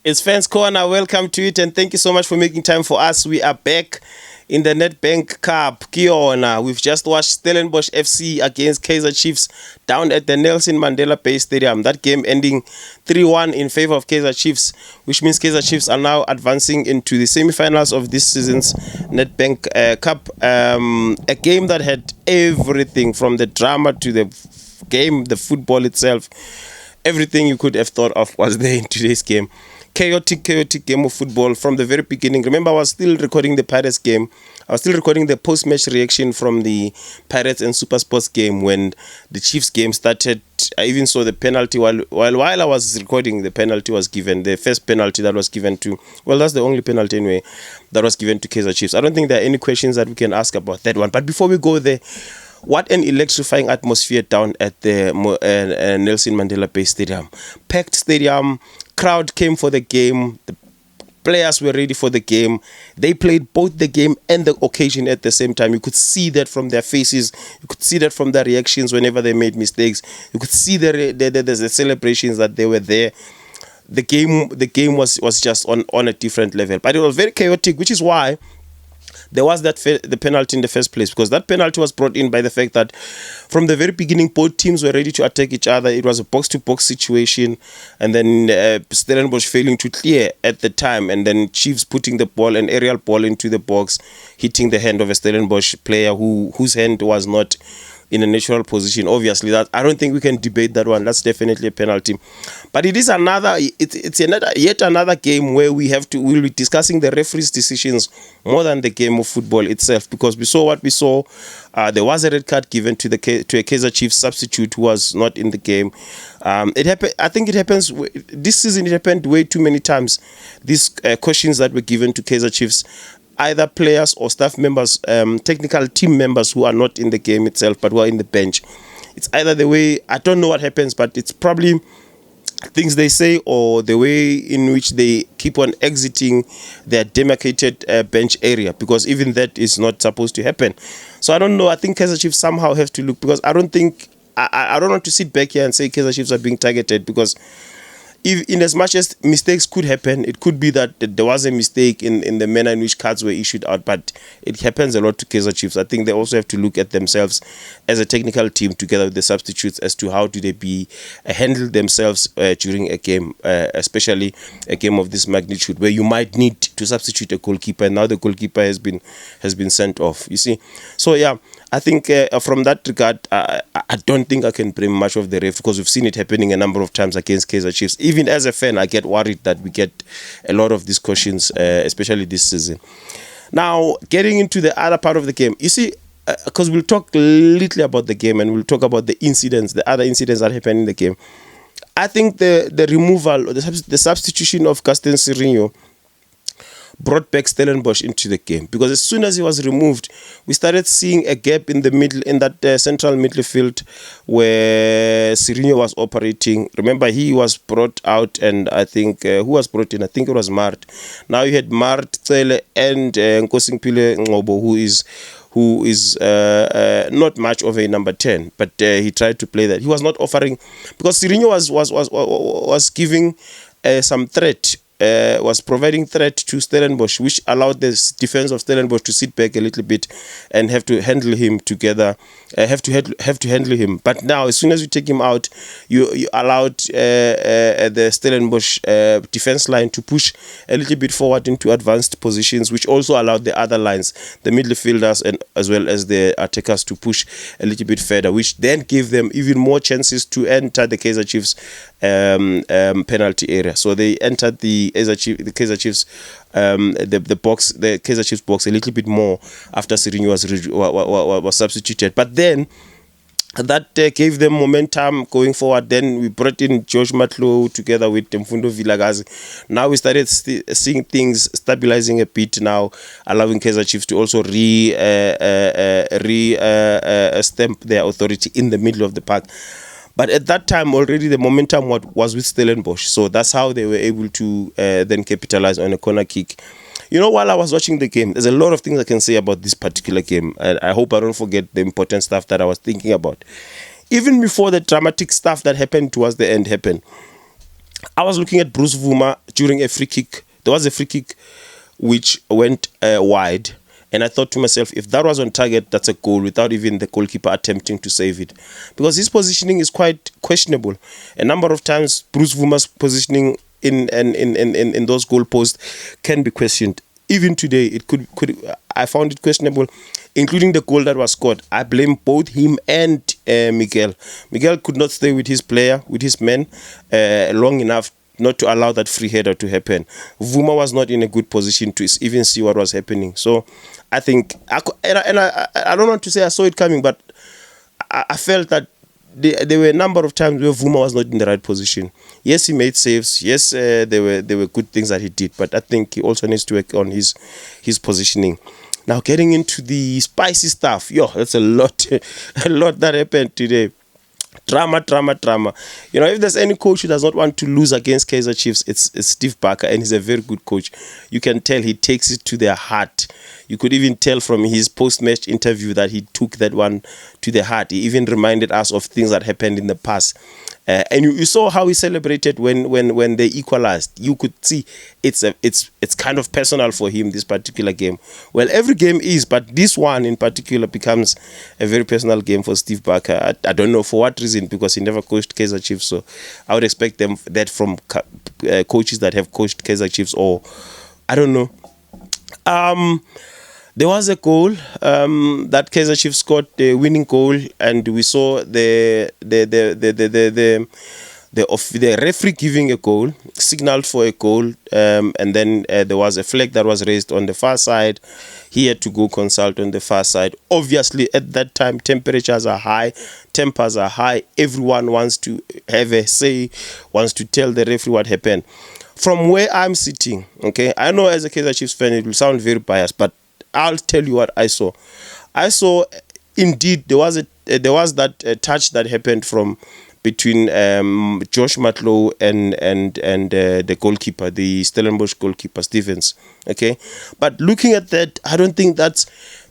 It's Fans Corner. Welcome to it, and thank you so much for making time for us. We are back in the Nedbank Cup. Kiona. We've just watched Stellenbosch FC against Kaizer Chiefs down at the Nelson Mandela Bay Stadium. That game ending 3-1 in favor of Kaizer Chiefs, which means Kaizer Chiefs are now advancing into the semi-finals of this season's Nedbank Cup. A game that had everything from the drama to the game, the football itself. Everything you could have thought of was there in today's game. Chaotic game of football from the very beginning. Remember, I was still recording the Pirates game. I was still recording the post-match reaction from the Pirates and Super Sports game when the Chiefs game started. I even saw the penalty while I was recording. The penalty was given. The first penalty that was given to, well, that's the only penalty anyway that was given to Kaizer Chiefs. I don't think there are any questions that we can ask about that one. But before we go there, what an electrifying atmosphere down at the Nelson Mandela Bay Stadium. Packed stadium, crowd came for the game, the players were ready for the game. They played both the game and the occasion at the same time. You could see that from their faces. You could see that from their reactions whenever they made mistakes. You could see the celebrations that they were there. The game was just on a different level. But it was very chaotic, which is why there was the penalty in the first place, because that penalty was brought in by the fact that from the very beginning both teams were ready to attack each other. It was a box-to-box situation, and then Stellenbosch failing to clear at the time, and then Chiefs putting the ball, an aerial ball, into the box, hitting the hand of a Stellenbosch player whose hand was not in a natural position. Obviously, that I don't think we can debate that one. That's definitely a penalty. But it is yet another game where we'll be discussing the referee's decisions more than the game of football itself, because we saw what we saw. There was a red card given to a Kaizer Chiefs substitute who was not in the game. It happened. I think it happens this season. It happened way too many times. These cautions that were given to Kaizer Chiefs, either players or staff members, technical team members who are not in the game itself but who are in the bench. It's either the way, I don't know what happens, but it's probably things they say or the way in which they keep on exiting their demarcated bench area, because even that is not supposed to happen. So I don't know. I think Kaizer Chiefs somehow have to look, because I don't want to sit back here and say Kaizer Chiefs are being targeted, because in as much as mistakes could happen, it could be that there was a mistake in the manner in which cards were issued out, but it happens a lot to Kaizer Chiefs. I think they also have to look at themselves as a technical team together with the substitutes as to how do they handle themselves during a game, especially a game of this magnitude where you might need to substitute a goalkeeper, and now the goalkeeper has been sent off. You see, so yeah. I think from that regard, I don't think I can blame much of the ref, because we've seen it happening a number of times against Kaizer Chiefs. Even as a fan, I get worried that we get a lot of these cautions, especially this season. Now, getting into the other part of the game, you see, because we'll talk little about the game and we'll talk about the other incidents that happened in the game. I think the removal, or the substitution of Gaston Sirino brought back Stellenbosch into the game, because as soon as he was removed, we started seeing a gap in the middle, in that central midfield where Sirino was operating. Remember, he was brought out, and I think who was brought in? I think it was Mart. Now you had Mart, Tsele, and Nkosimpile Ngobo, who is not much of a number 10, but he tried to play that. He was not offering, because Sirino was giving some threat. Was providing threat to Stellenbosch, which allowed the defense of Stellenbosch to sit back a little bit and have to handle him together. Have to handle him. But now, as soon as you take him out, you allowed the Stellenbosch defense line to push a little bit forward into advanced positions, which also allowed the other lines, the midfielders and as well as the attackers, to push a little bit further, which then gave them even more chances to enter the Kaizer Chiefs penalty area. So they entered the Kaizer Chiefs the Kaizer Chiefs box a little bit more after Sirino was substituted. But then that gave them momentum going forward. Then we brought in George Matlo together with Mfundo Vilagazi. Now we started seeing things stabilizing a bit now, allowing Kaizer Chiefs to also stamp their authority in the middle of the park. But at that time, already the momentum was with Stellenbosch. So that's how they were able to then capitalize on a corner kick. You know, while I was watching the game, there's a lot of things I can say about this particular game. And I hope I don't forget the important stuff that I was thinking about. Even before the dramatic stuff that happened towards the end happened, I was looking at Bruce Vuma during a free kick. There was a free kick which went wide. And I thought to myself, if that was on target, that's a goal without even the goalkeeper attempting to save it. Because his positioning is quite questionable. A number of times, Bruce Vuma's positioning in those goalposts can be questioned. Even today, I found it questionable, including the goal that was scored. I blame both him and Miguel. Miguel could not stay with his player, with his men, long enough not to allow that free header to happen. Vuma was not in a good position to even see what was happening. So I think, I don't want to say I saw it coming, but I felt that there were a number of times where Vuma was not in the right position. Yes, he made saves. Yes, there were good things that he did, but I think he also needs to work on his positioning. Now, getting into the spicy stuff, that's a lot, a lot that happened today. Drama. You know, if there's any coach who does not want to lose against Kaizer Chiefs, it's Steve Barker, and he's a very good coach. You can tell he takes it to their heart. You could even tell from his post-match interview that he took that one to the heart. He even reminded us of things that happened in the past. And you saw how he celebrated when they equalized. You could see it's kind of personal for him, this particular game. Well, every game is, but this one in particular becomes a very personal game for Steve Barker. I don't know for what reason, because he never coached Kaizer Chiefs, so I would expect that from coaches that have coached Kaizer Chiefs, or I don't know. There was a goal that Kaizer Chiefs scored, the winning goal, and we saw the referee giving a goal, signaled for a goal, and then there was a flag that was raised on the far side. He had to go consult on the far side. Obviously, at that time, tempers are high. Everyone wants to have a say, wants to tell the referee what happened. From where I'm sitting, okay, I know as a Kaizer Chiefs fan, it will sound very biased, but I'll tell you what I saw. I saw, indeed, there was that touch that happened from between Josh Matlow and the goalkeeper, the Stellenbosch goalkeeper Stevens. Okay, but looking at that, I don't think that's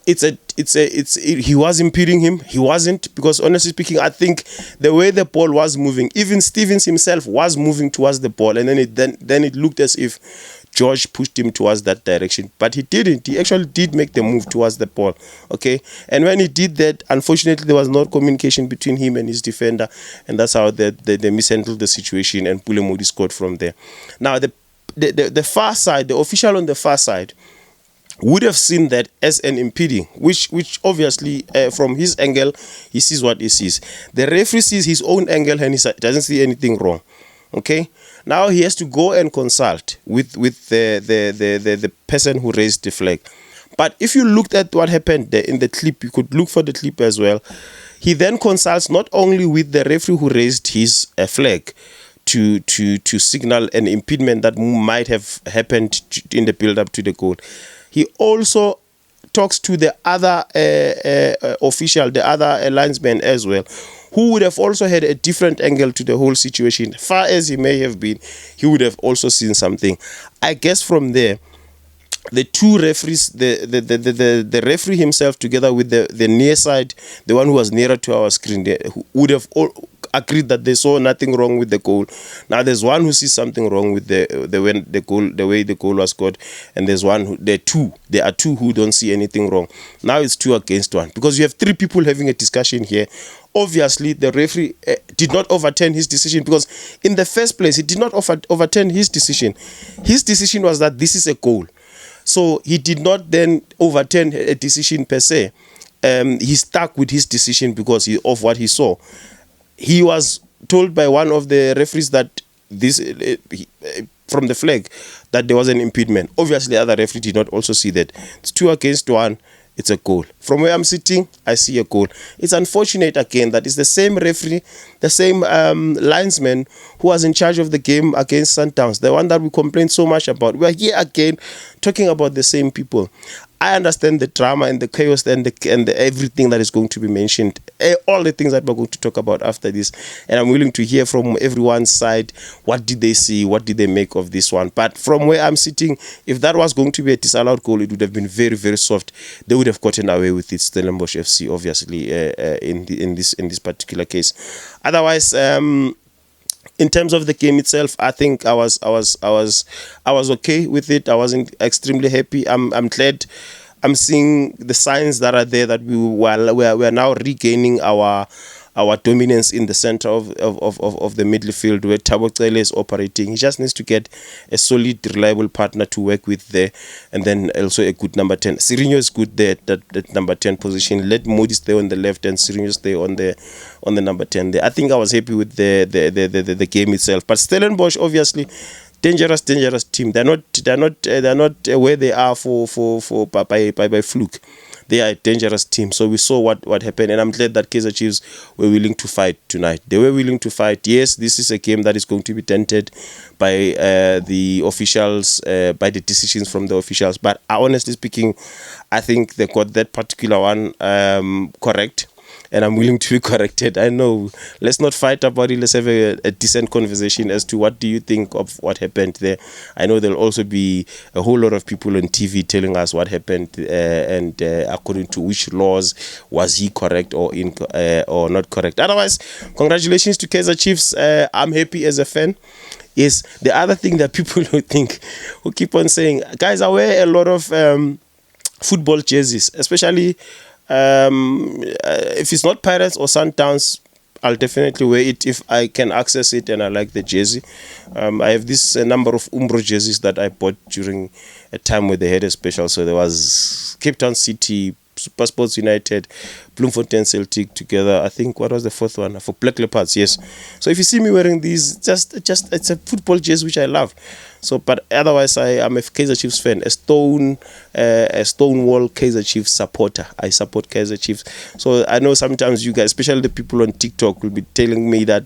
he was impeding him. He wasn't, because honestly speaking, I think the way the ball was moving, even Stevens himself was moving towards the ball, and then it looked as if George pushed him towards that direction, but he didn't. He actually did make the move towards the ball, okay? And when he did that, unfortunately, there was no communication between him and his defender, and that's how they mishandled the situation, and Pulemodi scored from there. Now, the far side, the official on the far side, would have seen that as an impeding, which obviously, from his angle, he sees what he sees. The referee sees his own angle, and he doesn't see anything wrong, okay? Now he has to go and consult with the person who raised the flag. But if you looked at what happened there in the clip, you could look for the clip as well. He then consults not only with the referee who raised his flag to signal an impediment that might have happened in the build-up to the goal. He also talks to the other official, the other linesman as well, who would have also had a different angle to the whole situation. Far as he may have been, he would have also seen something. I guess from there, the two referees, the referee himself together with the near side, the one who was nearer to our screen, would have all agreed that they saw nothing wrong with the goal. Now there's one who sees something wrong with the way the goal was scored, and there are two who don't see anything wrong. Now it's 2 against 1, because you have 3 people having a discussion here. Obviously, the referee did not overturn his decision, because in the first place, he did not overturn his decision. His decision was that this is a goal. So he did not then overturn a decision per se. He stuck with his decision because of what he saw. He was told by one of the referees that from the flag that there was an impediment. Obviously, the other referee did not also see that. It's 2 against 1. It's a goal. From where I'm sitting, I see a goal. It's unfortunate again that it's the same referee, the same linesman who was in charge of the game against Sundowns, the one that we complained so much about. We're here again talking about the same people. I understand the drama and the chaos and the everything that is going to be mentioned, all the things that we're going to talk about after this. And I'm willing to hear from everyone's side. What did they see? What did they make of this one? But from where I'm sitting, if that was going to be a disallowed goal, it would have been very, very soft. They would have gotten away with it, Stellenbosch FC, obviously, in this particular case. Otherwise, In terms of the game itself, I think I was okay with it. I wasn't extremely happy. I'm glad. I'm seeing the signs that are there that we're now regaining our dominance in the center of the midfield where Thabo Cele is operating. He just needs to get a solid, reliable partner to work with there, and then also a good number 10. Sirinho is good there at that number 10 position. Let Modi stay on the left and Sirinho stay on the number 10 there. I think I was happy with the game itself. But Stellenbosch, obviously, dangerous team. They're not where they are by fluke. They are a dangerous team. So we saw what happened, and I'm glad that Kaizer Chiefs were willing to fight tonight. They were willing to fight. Yes, this is a game that is going to be dented by the officials, by the decisions from the officials. But honestly speaking, I think they got that particular one correct. And I'm willing to be corrected. I know. Let's not fight about it. Let's have a decent conversation as to what do you think of what happened there. I know there'll also be a whole lot of people on TV telling us what happened and according to which laws was he correct or not correct. Otherwise, congratulations to Kaizer Chiefs. I'm happy as a fan. Yes, the other thing that people who keep on saying, guys, I wear a lot of football jerseys, especially if it's not Pirates or Sundowns, I'll definitely wear it if I can access it and I like the jersey. I have this number of Umbro jerseys that I bought during a time where they had a special. So there was Cape Town City, Super Sports United, Bloemfontein Celtic together. I think, what was the fourth one? For Black Leopards, yes. So if you see me wearing these, just it's a football jersey which I love. So, but otherwise, I'm a Kaizer Chiefs fan, a stonewall Kaizer Chiefs supporter. I support Kaizer Chiefs. So I know sometimes you guys, especially the people on TikTok, will be telling me that,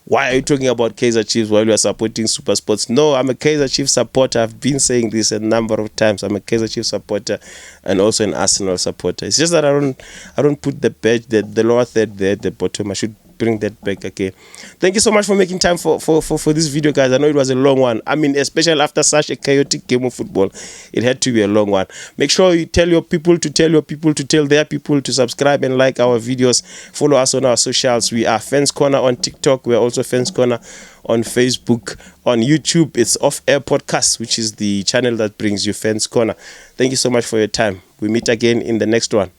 why are you talking about Kaizer Chiefs while you are supporting Super Sports? No, I'm a Kaizer Chiefs supporter. I've been saying this a number of times. I'm a Kaizer Chiefs supporter and also an Arsenal supporter. It's just that I don't put the badge, the lower third there at the bottom. I should bring that back again. Thank you so much for making time for this video, guys. I know it was a long one. I mean, especially after such a chaotic game of football, it had to be a long one. Make sure you tell your people to tell your people to tell their people to subscribe and like our videos. Follow us on our socials. We are Fans Corner on TikTok. We are also Fans Corner on Facebook. On YouTube, it's Off Air Podcast, which is the channel that brings you Fans Corner. Thank you so much for your time. We meet again in the next one.